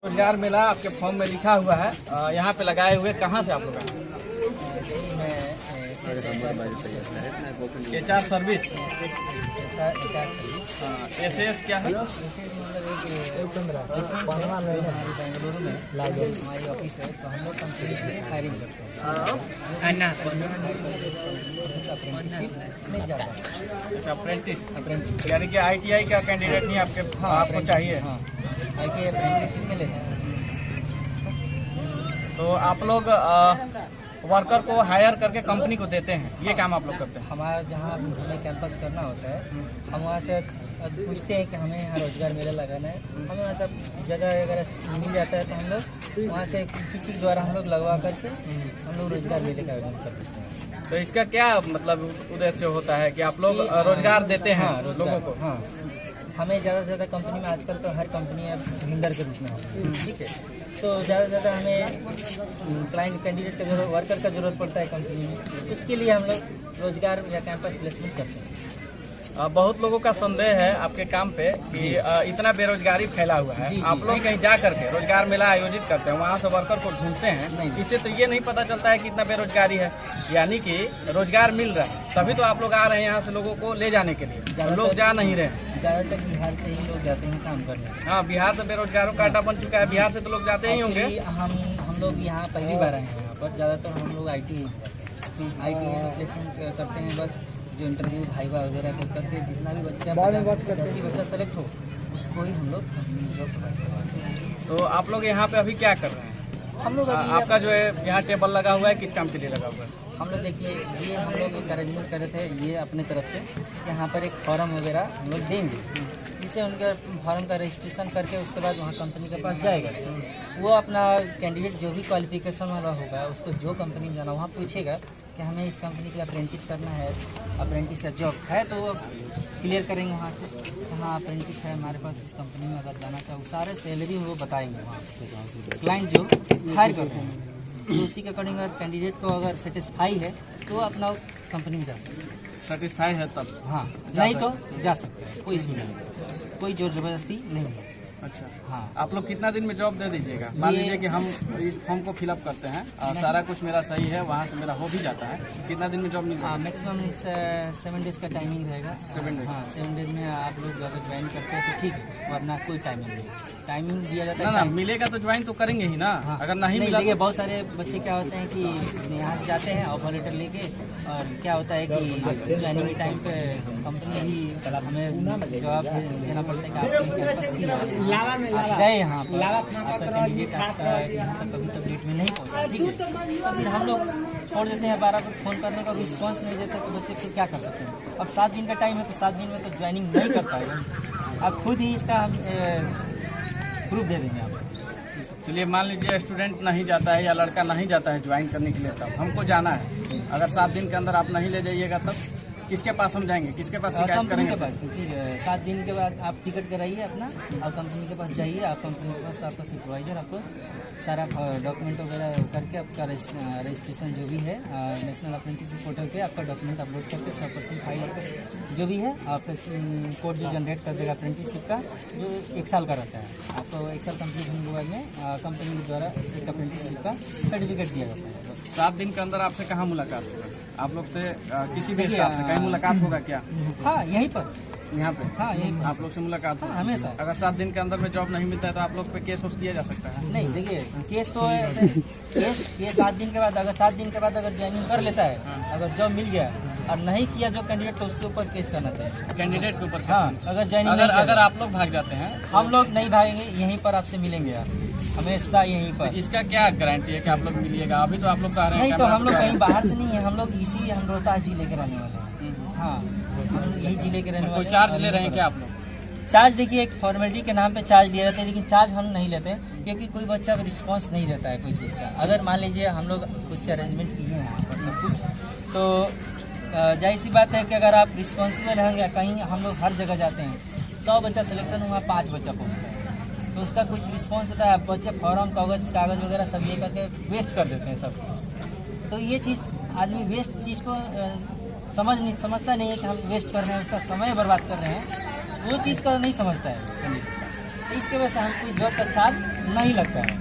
रोजगार मेला आपके फॉर्म में लिखा हुआ है, यहाँ पे लगाए हुए। कहाँ से आप लोग आए? HR service. SS क्या है? बेंगलुरु में हमारी ऑफिस है, तो हम लोग कंपनी से फायरिंग करते हैं। अप्रेंटिसशिप में जाता है। अच्छा, अप्रेंटिस यानी कि ITI का कैंडिडेट नहीं आपके? हाँ, आपको चाहिए। हाँ, ITI अप्रेंटिसशिप में लेते हैं। तो आप लोग वर्कर को हायर करके कंपनी को देते हैं, ये काम आप लोग करते हैं? हमारा जहाँ हमें कैंपस करना होता है, हम वहाँ से पूछते हैं कि हमें यहाँ रोजगार मेला लगाना है। हमें वहाँ सब जगह अगर मिल जाता है तो हम लोग वहाँ से किसी के द्वारा हम लोग लगवा करके हम लोग रोजगार मेले का आयोजन कर देते हैं। तो इसका क्या मतलब उद्देश्य होता है कि आप लोग रोजगार देते हैं लोगों को? हाँ, हमें ज़्यादा से ज़्यादा कंपनी में आजकल तो हर कंपनी अब वेंडर के रूप में होती है, ठीक है। तो ज़्यादा से ज़्यादा हमें क्लाइंट कैंडिडेट का जरूरत, वर्कर का जरूरत पड़ता है कंपनी में। उसके लिए हम लोग रोजगार या कैंपस प्लेसमेंट करते हैं। बहुत लोगों का संदेह है आपके काम पे कि इतना बेरोजगारी फैला हुआ है। आप लोग कहीं जा करके रोजगार मेला आयोजित करते हैं, वहाँ से वर्कर को ढूंढते हैं, इससे तो ये नहीं पता चलता है कि इतना बेरोजगारी है। यानी कि रोजगार मिल रहा है, तभी तो आप लोग आ रहे हैं यहाँ से लोगों को ले जाने के लिए। लोग जा नहीं रहे हैं। ज़्यादातर बिहार से ही लोग जाते हैं काम करने। हाँ, बिहार से बेरोजगारों का अड्डा बन चुका है, बिहार से तो लोग जाते ही होंगे। हम लोग यहाँ पहली बार आए हैं यहाँ पर। ज़्यादातर हम लोग IT प्लेसमेंट करते हैं। बस जो इंटरव्यू भाईवा वगैरह को करके जितना भी बच्चा सेलेक्ट हो उसको ही हम लोग जॉब करते हैं। तो आप लोग यहाँ पे अभी क्या कर रहे हैं? हम लोग आपका जो है यहाँ टेबल लगा हुआ है, किस काम के लिए लगा हुआ है? हम लोग देखिए, ये हम लोग एक अरेंजमेंट कर रहे थे ये अपने तरफ से, यहाँ पर एक फॉर्म वगैरह हम लोग देंगे, जिससे उनका फॉर्म का रजिस्ट्रेशन करके उसके बाद वहाँ कंपनी के पास जाएगा। वो अपना कैंडिडेट जो भी क्वालिफिकेशन वाला होगा उसको जो कंपनी में जाना वहाँ पूछेगा कि हमें इस कंपनी के लिए अप्रेंटिस करना है, अप्रेंटिस का जॉब है, तो वो क्लियर करेंगे वहाँ से। हाँ, अप्रेंटिस है हमारे पास इस कंपनी में, अगर जाना चाहो सारे सैलरी वो बताएंगे वहाँ क्लाइंट जो हायर करते हैं। तो उसी के अकॉर्डिंग अगर कैंडिडेट को अगर सेटिस्फाई है तो वो अपना कंपनी में जा सकते हैं। सेटिस्फाई है तब? हाँ, नहीं तो जा सकते हैं, कोई इशू नहीं, कोई जोर जबरदस्ती नहीं है। अच्छा, हाँ। आप लोग कितना दिन में जॉब दे दीजिएगा? मान लीजिए कि हम इस फॉर्म को फिलअप करते हैं और सारा कुछ मेरा सही है, वहाँ से मेरा हो भी जाता है, कितना दिन में जॉब मिलेगा? हाँ, मैक्सिमम 7 डेज का टाइमिंग रहेगा। 7 डेज? हाँ, 7 डेज में आप लोग अगर ज्वाइन करते हैं तो ठीक, वरना कोई टाइमिंग नहीं, टाइमिंग दिया जाता है। ना मिलेगा तो ज्वाइन तो करेंगे ही ना। हाँ, अगर नहीं मिला तो बहुत सारे बच्चे क्या होते हैं कि यहाँ से जाते हैं ऑफर लेटर लेके, और क्या होता है कि ज्वाइनिंग के टाइम पे कंपनी ही हमें जवाब देना पड़ता है कि आपके कैंपस की गए यहाँ पर आपका कैंडिडेट आपका यहाँ तक कभी तक डेट में नहीं पहुँचा, ठीक है। तो फिर हम लोग छोड़ देते हैं, 12 को फ़ोन करने का रिस्पॉन्स नहीं देते तो बच्चे फिर क्या कर सकते हैं। अब 7 दिन का टाइम है तो 7 दिन में तो ज्वाइनिंग नहीं कर पाएगा। अब खुद ही इसका हम प्रूफ दे देंगे आप। चलिए, मान लीजिए स्टूडेंट नहीं जाता है या लड़का नहीं जाता है ज्वाइन करने के लिए, तब हमको जाना है, अगर 7 दिन के अंदर आप नहीं ले जाइएगा तब किसके पास हम जाएंगे, किसके पास शिकायत करेंगे? के पास। फिर 7 दिन के बाद आप टिकट कराइए अपना और कंपनी के पास जाइए। आप कंपनी के पास आपका सुपरवाइजर आपको सारा डॉक्यूमेंट वगैरह करके आपका रजिस्ट्रेशन जो भी है नेशनल अप्रेंटिसशिप पोर्टल पे आपका डॉक्यूमेंट अपलोड करके 100% फाइल आपका जो भी है आपका कोड जो जनरेट कर देगा अप्रेंटिसशिप का, जो 1 साल का रहता है। आपको 1 साल कंप्लीट होने के बाद में कंपनी के द्वारा एक अप्रेंटिसशिप का सर्टिफिकेट दिया जाता है। 7 दिन के अंदर आपसे कहाँ मुलाकात होगा? आप लोग से किसी भी स्टाफ से कहीं मुलाकात होगा क्या? हाँ, यहीं पर, यहाँ पे? हाँ, यहीं पर आप लोग से मुलाकात होगा हमेशा। अगर 7 दिन के अंदर में जॉब नहीं मिलता है तो आप लोग पे केस किया जा सकता है? नहीं, देखिए केस तो ये 7 दिन के बाद, अगर 7 दिन के बाद अगर ज्वाइनिंग कर लेता है, अगर जॉब मिल गया और नहीं किया जो कैंडिडेट, तो उसके ऊपर केस करना चाहिए, कैंडिडेट के ऊपर। हाँ, अगर ज्वाइनिंग अगर आप लोग भाग जाते हैं? हम लोग नहीं भागेंगे, यहीं पर आपसे मिलेंगे आप, हमेशा यहीं पर। इसका क्या गारंटी है कि आप लोग मिलिएगा? अभी तो आप लोग कह रहे हैं नहीं, तो हम लोग कहीं बाहर से नहीं है, हम लोग हम रोहतास जिले के रहने वाले हैं। हाँ, हम लोग यही जिले के रहने वाले। कोई चार्ज ले रहे हैं क्या आप लोग? चार्ज देखिए, एक फॉर्मेलिटी के नाम पे चार्ज लिया जाता है, लेकिन चार्ज हम नहीं लेते हैं, क्योंकि कोई बच्चा रिस्पांस नहीं देता है कोई चीज़ का। अगर मान लीजिए हम लोग कुछ से अरेंजमेंट किए हैं यहाँ पर सब कुछ, तो जाहिर सी बात है कि अगर आप रिस्पॉन्सिबल होंगे, कहीं हम लोग हर जगह जाते हैं, 100 बच्चा सिलेक्शन हुआ, 5 बच्चा पहुँचता है, तो उसका कुछ रिस्पॉन्स होता है, बच्चे फॉर्म कागज़ वगैरह सब ये करके वेस्ट कर देते हैं सब कुछ। तो ये चीज़ आदमी वेस्ट चीज़ को समझता नहीं है कि हम वेस्ट कर रहे हैं, उसका समय बर्बाद कर रहे हैं, वो चीज़ का नहीं समझता है। तो इसके वजह से हम कोई जॉब का चार्ज नहीं लगता है।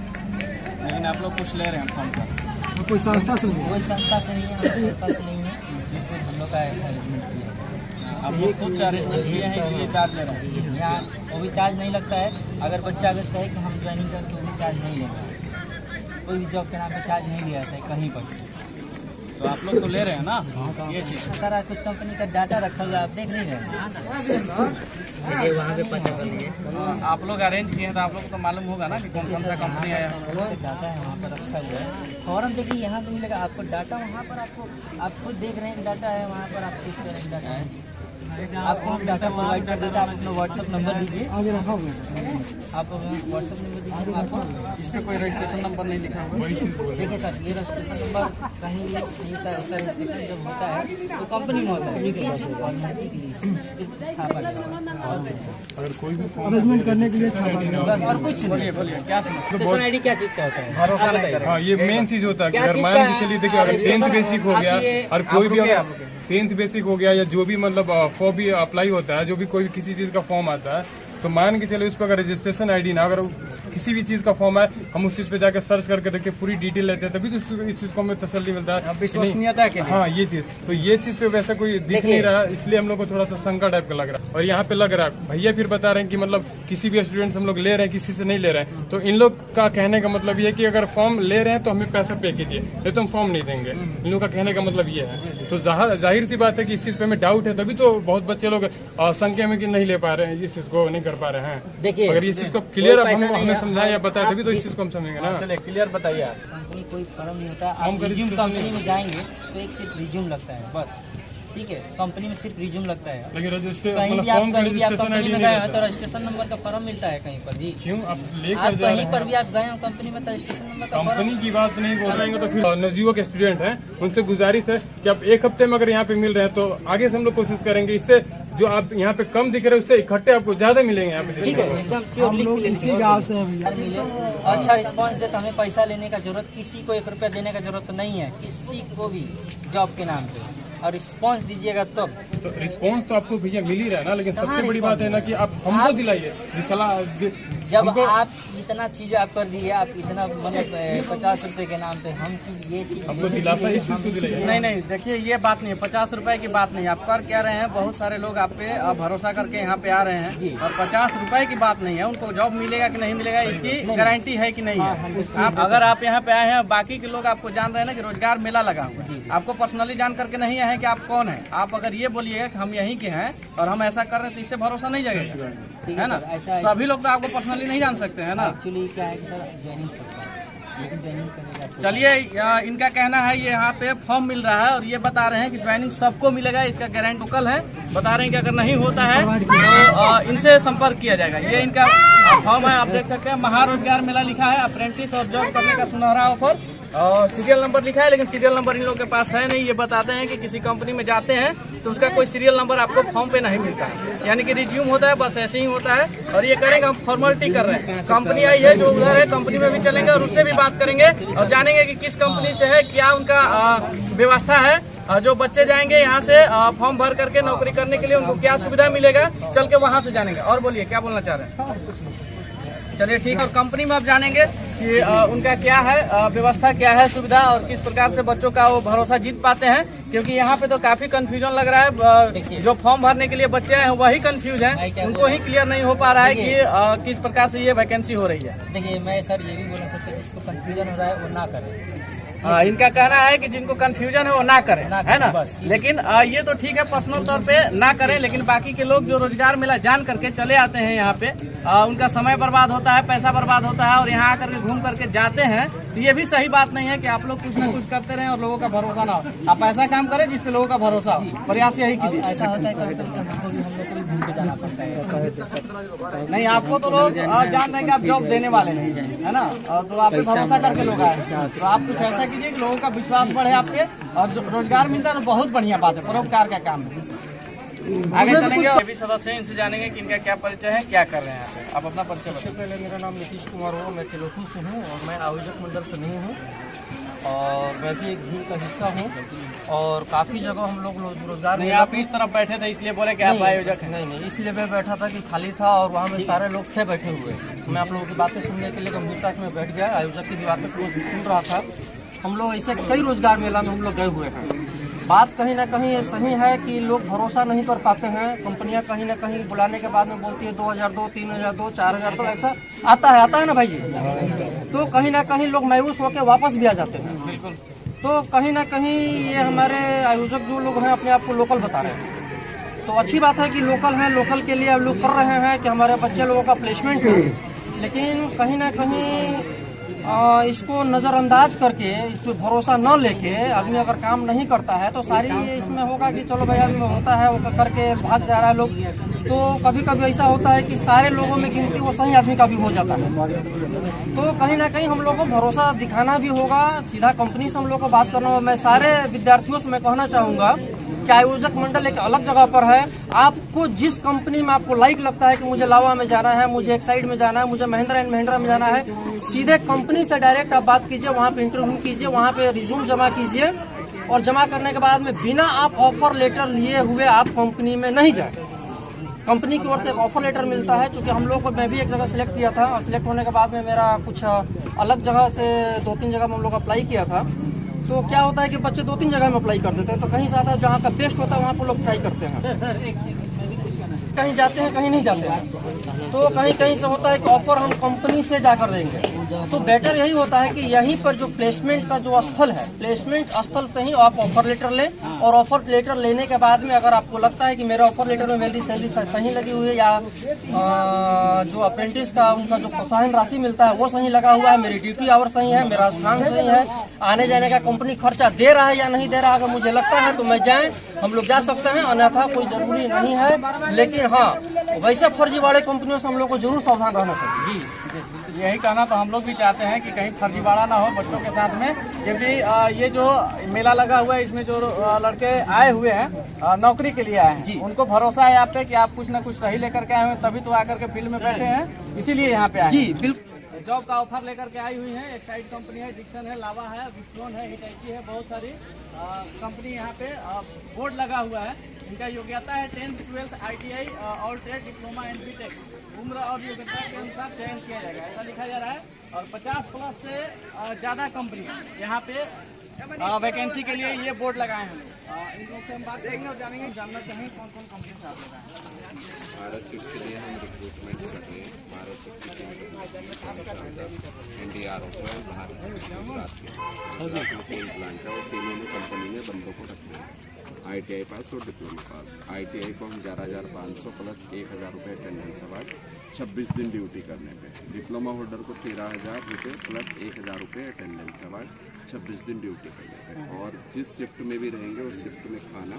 लेकिन आप लोग कुछ ले रहे हैं फॉर्म पर? कोई संस्था से नहीं? कोई संस्था से नहीं है, हमारी संस्था से नहीं है, ये खुद हम लोग का अरेंजमेंट किया है। आप लोग खुद से अरेंजमेंट किए हैं इसलिए चार्ज ले रहे हैं? यहाँ वो भी चार्ज नहीं लगता है। अगर बच्चा अगर कहे कि हम ज्वाइनिंग करें तो भी चार्ज नहीं लेगा। कोई भी जॉब के नाम पे चार्ज नहीं लिया जाता है कहीं पर। तो आप लोग तो ले रहे हैं ना ये चीज़? सारा कुछ कंपनी का डाटा रखा हुआ है, आप देख नहीं रहे वहाँ पे पता कर लीजिए। आप लोग अरेंज किए हैं तो आप लोग को तो मालूम होगा ना कि कौन कौन सा कंपनी आया है। वो डाटा है वहाँ पर रखा हुआ है। फॉर्म देखिए यहाँ पे मिलेगा आपको डाटा, वहाँ पर आपको आप खुद देख रहे हैं डाटा है वहाँ पर, आप किस तरह डाटा है आपको हम डाटा प्रोवाइड कर देते हैं। आप अपना व्हाट्सअप नंबर दीजिए, आगे रखा हुआ है। आप व्हाट्सअप नंबर दीजिए आपको। इस पे कोई रजिस्ट्रेशन नंबर नहीं लिखा हुआ? देखिए सर, ये रजिस्ट्रेशन नंबर कहीं भी नहीं था। इसका रजिस्ट्रेशन जब होता है तो कंपनी में होता है, छापा अगर कोई भी अरेंजमेंट करने के लिए छापा गया। बस और कुछ नहीं। बोलिए बोलिए क्या समझ? रजिस्ट्रेशन आईडी क्या चीज़ का होता है? भरोसा नहीं करें। हाँ, ये मेन चीज होता है कि क्या अगर चीज़ मान का- के चलिए, देखिए अगर 10th बेसिक हो गया और कोई भी रुकिए, अगर 10th बेसिक हो गया या जो भी मतलब फॉर्म भी अप्लाई होता है, जो भी कोई भी किसी चीज का फॉर्म आता है, तो मान के चलिए उस पर अगर रजिस्ट्रेशन आईडी ना, अगर किसी भी चीज का फॉर्म है, हम उस चीज पे जाकर सर्च करके देखिए पूरी डिटेल लेते हैं, तभी तो इस चीज को हमें तसल्ली मिलता है। विश्वसनीयता के लिए। हाँ, ये चीज तो ये चीज पे वैसा कोई दिख नहीं रहा, इसलिए हम लोग को थोड़ा सा शंका टाइप का लग रहा है। और यहाँ पे लग रहा है भैया फिर बता रहे हैं कि मतलब किसी भी स्टूडेंट हम लोग ले रहे हैं, किसी से नहीं ले रहे हैं। तो इन लोग का कहने का मतलब ये है कि अगर फॉर्म ले रहे हैं तो हमें पैसा पे कीजिए, नहीं तो हम फॉर्म नहीं देंगे। इन लोग का कहने का मतलब ये है। तो जाहिर सी बात है कि इस चीज पे हमें डाउट है, तभी तो बहुत बच्चे लोग संख्या में कि नहीं ले पा रहे हैं, इस चीज को नहीं कर पा रहे हैं। देखिए, अगर इस चीज को क्लियर कोई पैसा नहीं हमें है। समझाया या बताया, तभी तो इस चीज को हम समझेंगे ना। चलिए क्लियर बताइए आप। कंपनी कोई फर्म नहीं होता। हम आप का रिज्यूम registration कंपनी में जाएंगे तो एक सिर्फ रिज्यूम लगता है बस, ठीक है। कंपनी में सिर्फ रिज्यूम लगता है। लेकिन रजिस्टर कहीं मतलब भी आप फॉर्म का कहीं भी आप रजिस्ट्रेशन कंपनी आईडी में नहीं गए हो रहता तो रजिस्ट्रेशन नंबर का फॉर्म मिलता है कहीं पर भी। क्यों आप आप लेकर जा रहे कहीं पर हैं? भी आप गए हो कंपनी में तो रजिस्ट्रेशन नंबर का फॉर्म। कंपनी की बात नहीं बोल रहे हैं तो फिर नवजुवक के स्टूडेंट हैं, उनसे गुजारिश है कि आप एक हफ्ते में अगर यहाँ पे मिल रहे हैं तो आगे से हम लोग कोशिश करेंगे, इससे जो आप यहाँ पे कम दिख रहे हैं उससे इकट्ठे आपको ज्यादा मिलेंगे यहाँ पे। ठीक है, एकदम श्योर हम लिख लोग के इसी लिखेंगे। गाँव से हैं भैया। मिले और अच्छा रिस्पांस दे तो हमें पैसा लेने का जरूरत, किसी को 1 रुपया देने का जरूरत नहीं है, किसी को भी जॉब के नाम पे। और रिस्पांस दीजिएगा तब। तो रिस्पॉन्स तो आपको भैया मिल ही रहा है ना, लेकिन सबसे कहाँ बड़ी बात है ना कि आप हमको आप- दिलाइए ये सलाह। जब हमको आप इतना चीज आप कर दिए, आप इतना मतलब 50 रुपए के नाम पे हम चीज ये चीज हमको दिलासा इस चीज को दिलाइए। नहीं नहीं, देखिए ये बात नहीं है, 50 रुपए की बात नहीं। आप कर क्या रहे हैं, बहुत सारे लोग आप पे भरोसा करके यहाँ पे आ रहे हैं और 50 रुपए की बात नहीं है। उनको जॉब मिलेगा कि नहीं मिलेगा इसकी गारंटी है कि नहीं है। आप अगर आप यहाँ पे आए हैं, बाकी के लोग आपको जान रहे हैं ना कि रोजगार मेला लगा हुआ है, आपको पर्सनली जान करके नहीं आए हैं कि आप कौन है। आप अगर ये बोलिएगा कि हम यहीं के हैं और हम ऐसा कर रहे हैं तो इससे भरोसा नहीं जगेगा, है ना। सभी लोग तो आपको पर्सनली नहीं जान सकते हैं ना। एक्चुअली क्या है कि सर ज्वाइनिंग सकता है, लेकिन ज्वाइनिंग करेगा। चलिए इनका कहना है ये यहाँ पे फॉर्म मिल रहा है और ये बता रहे हैं कि ज्वाइनिंग सबको मिलेगा, इसका गारंटी कल है। बता रहे हैं कि अगर नहीं होता है तो इनसे संपर्क किया जाएगा। ये इनका फॉर्म है, आप देख सकते हैं। महारोजगार मेला लिखा है, अप्रेंटिस और जॉब करने का सुनहरा ऑफर, और सीरियल नंबर लिखा है, लेकिन सीरियल नंबर इन लोगों के पास है नहीं। ये बताते हैं कि किसी कंपनी में जाते हैं तो उसका कोई सीरियल नंबर आपको फॉर्म पे नहीं मिलता है, यानी कि रिज्यूम होता है, बस ऐसे ही होता है। और ये करेंगे, हम फॉर्मेलिटी कर रहे हैं। कंपनी आई है जो उधर है, कंपनी में भी चलेंगे और उससे भी बात करेंगे और जानेंगे कि किस कंपनी से है, क्या उनका व्यवस्था है। जो बच्चे जाएंगे यहाँ से फॉर्म भर करके नौकरी करने के लिए, उनको क्या सुविधा मिलेगा, चल के वहाँ से जानेंगे। और बोलिए क्या बोलना चाह रहे हैं? चलिए ठीक है। और कंपनी में अब जानेंगे कि उनका क्या है व्यवस्था, क्या है सुविधा, और किस प्रकार से बच्चों का वो भरोसा जीत पाते हैं। क्योंकि यहाँ पे तो काफी कंफ्यूजन लग रहा है। जो फॉर्म भरने के लिए बच्चे हैं वही कंफ्यूज हैं, उनको ही क्लियर नहीं हो पा रहा है कि किस प्रकार से ये वैकेंसी हो रही है। देखिए, मैं सर ये भी बोलना चाहता हूँ, जिसको कंफ्यूजन हो रहा है वो ना करे। इनका कहना है कि जिनको कंफ्यूजन है वो ना करें, है ना। बस। लेकिन ये तो ठीक है, पर्सनल तौर पे ना करें, लेकिन बाकी के लोग जो रोजगार मेला जान करके चले आते हैं यहाँ पे, उनका समय बर्बाद होता है, पैसा बर्बाद होता है और यहाँ आकर के घूम करके जाते हैं। तो ये भी सही बात नहीं है कि आप लोग कुछ ना कुछ करते रहें और लोगों का भरोसा ना हो। आप ऐसा काम करें जिसपे लोगों का भरोसा हो, प्रयास यही कीजिए। ऐसा होता है कभी कभी हमको भी, हम लोग को भी घूम के जाना पड़ता है। नहीं, आपको तो लोग जान रहे हैं कि आप जॉब देने वाले हैं, है ना, और तो आप पे भरोसा करके लोग आए। तो आप कुछ ऐसा कीजिए कि लोगों का विश्वास बढ़े आपके, और जो रोजगार मिलता है तो बहुत बढ़िया बात है, परोपकार का काम है। आगे चलेंगे और भी सदस्य हैं, इनसे जानेंगे कि इनका क्या परिचय है, क्या कर रहे हैं यहाँ पे। आप अपना परिचय बताइए। पहले मेरा नाम नीतीश कुमार हो, मैं तिलोकी से हूँ और मैं आयोजक मंडल से नहीं हूँ, और मैं भी एक भीड़ का हिस्सा हूँ। और काफ़ी जगह हम लोग रोजगार नहीं, आप इस तरफ बैठे थे इसलिए बोले कि आप आयोजक हैं। नहीं, इसलिए मैं बैठा था कि खाली था और वहाँ में सारे लोग थे बैठे हुए। मैं आप लोगों की बातें सुनने के लिए गंभीरता से मैं बैठ गया। आयोजक की भी बातें को सुन रहा था। हम लोग ऐसे कई रोजगार मेला में हम लोग गए हुए हैं। बात कहीं ना कहीं ये सही है कि लोग भरोसा नहीं कर पाते हैं। कंपनियां कहीं ना कहीं बुलाने के बाद में बोलती है 2000 दो, 3000 दो, 4000 तो ऐसा आता है ना भाई जी। तो कहीं ना कहीं लोग मायूस होकर वापस भी आ जाते हैं। बिल्कुल। तो कहीं ना कहीं ये हमारे आयोजक जो लोग हैं अपने आप को लोकल बता रहे हैं। तो अच्छी बात है कि लोकल है, लोकल के लिए लोग कर रहे हैं कि हमारे बच्चे लोगों का प्लेसमेंट है। लेकिन कहीं ना कहीं इसको नज़रअंदाज करके, इस पर भरोसा न लेके आदमी अगर काम नहीं करता है तो सारी इसमें होगा कि चलो भाई आदमी होता है वो करके भाग जा रहा है लोग। तो कभी कभी ऐसा होता है कि सारे लोगों में गिनती वो सही आदमी का भी हो जाता है। तो कहीं ना कहीं हम लोग को भरोसा दिखाना भी होगा, सीधा कंपनी से हम लोग को बात करना होगा। मैं सारे विद्यार्थियों से मैं कहना चाहूँगा कि आयोजक मंडल एक अलग जगह पर है। आपको जिस कंपनी में आपको लाइक लगता है कि मुझे लावा में जाना है, मुझे एक्साइड में जाना है, मुझे महिंद्रा एंड महिंद्रा में जाना है, सीधे कंपनी से डायरेक्ट आप बात कीजिए, वहाँ पे इंटरव्यू कीजिए, वहाँ पे रिज्यूम जमा कीजिए और जमा करने के बाद में बिना आप ऑफर लेटर लिए हुए आप कंपनी में नहीं जाए। कंपनी की ओर से एक ऑफर लेटर मिलता है। चूंकि हम लोग को, मैं भी एक जगह सिलेक्ट किया था और सिलेक्ट होने के बाद में मेरा कुछ अलग जगह से 2-3 जगह में हम लोग अप्लाई किया था। तो क्या होता है कि बच्चे 2-3 जगह में अप्लाई कर देते हैं। तो कहीं ज्यादा जहाँ का बेस्ट होता है वहाँ पर लोग ट्राई करते हैं। कहीं जाते हैं, कहीं नहीं जाते हैं। तो कहीं कहीं से होता है कि ऑफर हम कंपनी से जाकर देंगे। तो बेटर यही होता है कि यहीं पर जो प्लेसमेंट का जो स्थल है, प्लेसमेंट स्थल से ही आप ऑफर लेटर लें और ऑफर लेटर लेने के बाद में अगर आपको लगता है कि मेरा ऑफर लेटर में मेरी सैलरी सही लगी हुई है या जो अप्रेंटिस का उनका जो प्रोत्साहन राशि मिलता है वो सही लगा हुआ है, मेरी ड्यूटी आवर सही है, मेरा स्थान सही है, आने जाने का कंपनी खर्चा दे रहा है या नहीं दे रहा है, अगर मुझे लगता है तो मैं जाएं, हम लोग जा सकते हैं, अन्यथा कोई जरूरी नहीं है। लेकिन हाँ, वैसे फर्जीवाड़े कंपनियों से हम लोग को जरूर सावधान रहना चाहिए। जी, यही कहना तो हम लोग भी चाहते हैं कि कहीं फर्जीवाड़ा ना हो बच्चों के साथ में। क्योंकि ये जो मेला लगा हुआ है इसमें जो लड़के आए हुए हैं नौकरी के लिए आए हैं, उनको भरोसा है आप पे कि आप कुछ ना कुछ सही लेकर के आए हुए, तभी तो आकर के फील्ड में बैठे हैं, इसीलिए यहाँ पे आए। जी बिल्कुल। जॉब का ऑफर लेकर के आई हुई है। एक्साइड कंपनी है, डिक्सन है, लावा है, विस्ट्रोन है, हिटैची है, बहुत सारी कंपनी यहाँ पे बोर्ड लगा हुआ है। इनका योग्यता है 10th 12th ITI और ट्रेड डिप्लोमा एंड बीटेक। उम्र और योग्यता के अनुसार चयन किया जाएगा, ऐसा लिखा जा रहा है। और 50+ से ज़्यादा कंपनियाँ यहाँ पे वैकेंसी के लिए ये बोर्ड लगाए हैं। इन लोग से हम बात करेंगे और जानेंगे, जानना चाहेंगे कौन कौन कंपनी से आप लगाए हैं। भारत सीट के लिए हम रिक्रूटमेंट कर रहे हैं। भारत सीट के NDRF है, भारत सीट गुजरात में 3 प्लांट है और तीनों में कंपनी में बंदों को रखते हैं। ITI पास और डिप्लोमा पास। ITI को हम 11,500 प्लस 1,000 रुपये अटेंडेंस अवार्ड 26 दिन ड्यूटी करने पे। डिप्लोमा होल्डर को 13,000 रुपये प्लस 1,000 रुपये अटेंडेंस अवार्ड 26 दिन ड्यूटी करने पे। और जिस शिफ्ट में भी रहेंगे उस शिफ्ट में खाना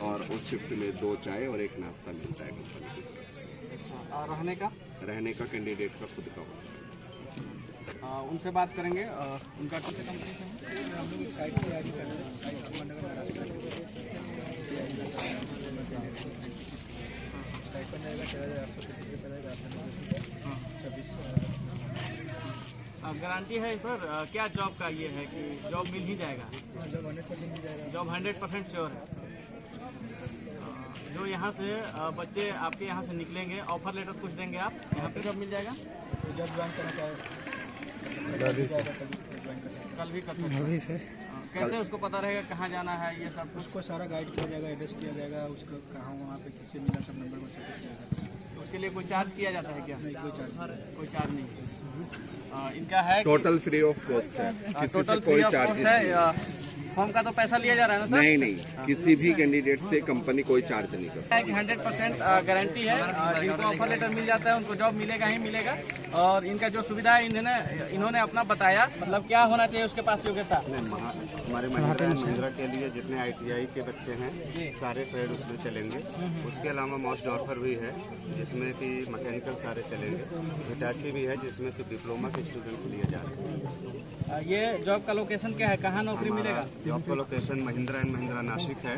और उस शिफ्ट में 2 चाय और 1 नाश्ता मिलता है कंपनी की तरफ से। और रहने का कैंडिडेट का खुद का होता है। उनसे बात करेंगे। उनका कौन सी कंपनी से गारंटी है सर? क्या जॉब का ये है कि जॉब मिल ही जाएगा? जॉब 100% श्योर है। जो यहाँ से बच्चे आपके यहाँ से निकलेंगे, ऑफर लेटर कुछ देंगे आप, यहाँ पे जॉब मिल जाएगा? जब ज्वाइन करना चाहे कल भी कर सकते हैं। कैसे उसको पता रहेगा कहाँ जाना है? ये सब उसको सारा गाइड किया जाएगा, एड्रेस किया जाएगा, उसको कहाँ वहाँ पे किससे मिला, सब नंबर में सब कुछ किया जाएगा। उसके लिए कोई चार्ज किया जाता है क्या? नहीं, कोई चार्ज नहीं। इनका है टोटल फ्री ऑफ कॉस्ट है, किसी से कोई चार्जेस है। फॉर्म का तो पैसा लिया जा रहा है ना सर? नहीं, किसी भी कैंडिडेट से कंपनी कोई चार्ज नहीं करती है। 100% गारंटी है। जिनको ऑफर लेटर मिल जाता है उनको जॉब मिलेगा ही मिलेगा। और इनका जो सुविधा है इन्होंने अपना बताया, मतलब क्या होना चाहिए उसके पास योग्यता? हमारे महिंद्रा के लिए जितने ITI के बच्चे हैं सारे ट्रेड उसमें चलेंगे। उसके अलावा मॉस्ट ऑफर भी है जिसमें कि मैकेनिकल सारे चलेंगे। हिटाची भी है जिसमें से डिप्लोमा के स्टूडेंट्स लिए जा रहे हैं। ये जॉब का लोकेशन क्या है, कहाँ नौकरी मिलेगा? जॉब का लोकेशन महिंद्रा एंड महिंद्रा नासिक है।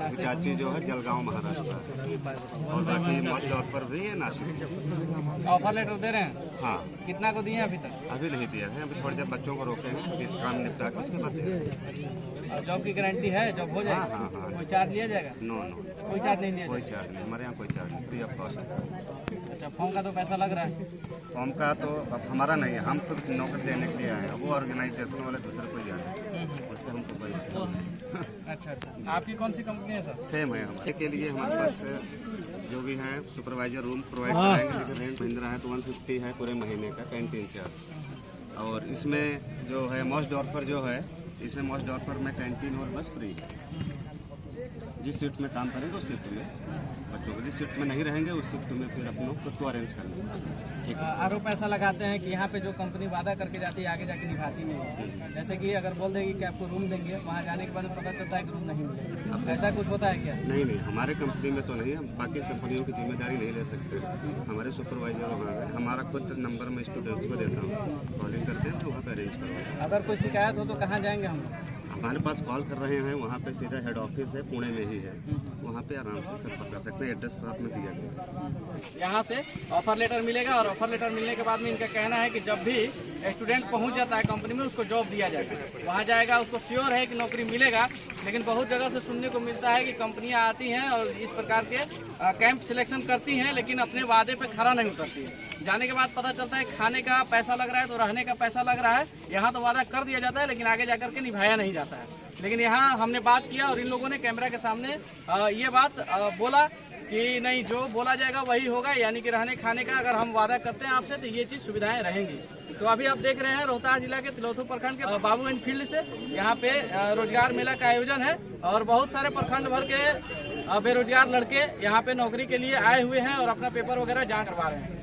हिटाची जो है जलगांव महाराष्ट्र है और बाकी मॉस्ट ऑफर भी है नासिक। ऑफर लेटर दे रहे हैं? हाँ, कितना को दिए हैं अभी तक? अभी नहीं दिया है, अभी थोड़ी देर बच्चों को रोके हैं, इस काम निपटा के उसके बाद देंगे। और जॉब की गारंटी है? जॉब हो जाएगी? हाँ, हाँ, हाँ। कोई चार्ज लिया जाएगा? नो नो, कोई चार्ज नहीं लिया कोई जाएगा? चार्ज नहीं, हमारे यहाँ कोई चार्ज नहीं, फ्री ऑफ कॉस्ट। अच्छा, फॉर्म का तो पैसा लग रहा है? फॉर्म का तो अब हमारा नहीं है, हम तो नौकरी देने के लिए आए हैं, वो ऑर्गेनाइजेशन वाले दूसरे को जाने, उससे हमको कोई अच्छा अच्छा, आपकी कौन सी कंपनी है सर? सेम है। हमारे के लिए हमारे पास जो भी है सुपरवाइजर रूम प्रोवाइड कराएंगे, लेकिन रेंट महिंद्रा है तो 150 है पूरे महीने का कैंटीन चार्ज। और इसमें जो है मॉस्ट डॉर्फर जो है, इसमें मॉस्ट डॉर्फर में कैंटीन और बस फ्री है। जिस शिफ्ट में काम करेंगे उस शिफ्ट में बच्चों को, जिस शिफ्ट में नहीं रहेंगे उस शिफ्ट में फिर अपनों खुद को अरेंज करना। आरोप ऐसा लगाते हैं कि यहाँ पे जो कंपनी वादा करके जाती है आगे जाके निभाती नहीं है। जैसे कि अगर बोल देगी कि आपको रूम देंगे, वहाँ जाने के बाद पता चलता है कि रूम नहीं मिलेगा, ऐसा कुछ होता है क्या? नहीं नहीं, हमारे कंपनी में तो नहीं, हम बाकी कंपनियों की जिम्मेदारी नहीं ले सकते। हमारे सुपरवाइजर वहाँ है, हमारा खुद नंबर मैं स्टूडेंट्स को देता हूँ, कॉलिंग करते हैं तो वहाँ पे अरेंज करते हैं। अगर कोई शिकायत हो तो कहाँ जाएंगे हम? हमारे पास कॉल कर रहे हैं, वहाँ पे सीधा हेड ऑफिस है, पुणे में ही है, वहाँ पे आराम से संपर्क कर सकते हैं। एड्रेस पर आपने दिया गया। यहाँ से ऑफर लेटर मिलेगा और ऑफर लेटर मिलने के बाद में इनका कहना है कि जब भी स्टूडेंट पहुँच जाता है कंपनी में उसको जॉब दिया जाएगा, वहाँ जाएगा, उसको श्योर है कि नौकरी मिलेगा। लेकिन बहुत जगह से सुनने को मिलता है कि कंपनियाँ आती हैं और इस प्रकार के कैंप सिलेक्शन करती हैं, लेकिन अपने वादे पे खरा नहीं उतरती है। जाने के बाद पता चलता है खाने का पैसा लग रहा है तो रहने का पैसा लग रहा है। यहाँ तो वादा कर दिया जाता है लेकिन आगे जाकर के निभाया नहीं जाता है। लेकिन यहाँ हमने बात किया और इन लोगों ने कैमरा के सामने ये बात बोला कि नहीं, जो बोला जाएगा वही होगा, यानी कि रहने खाने का अगर हम वादा करते हैं आपसे तो ये चीज सुविधाएं रहेंगी। तो अभी आप देख रहे हैं रोहतास जिला के तिलौथू प्रखंड के बाबू एंड फील्ड से यहाँ पे रोजगार मेला का आयोजन है और बहुत सारे प्रखंड भर के बेरोजगार लड़के यहाँ पे नौकरी के लिए आए हुए हैं और अपना पेपर वगैरह जांच करवा रहे हैं।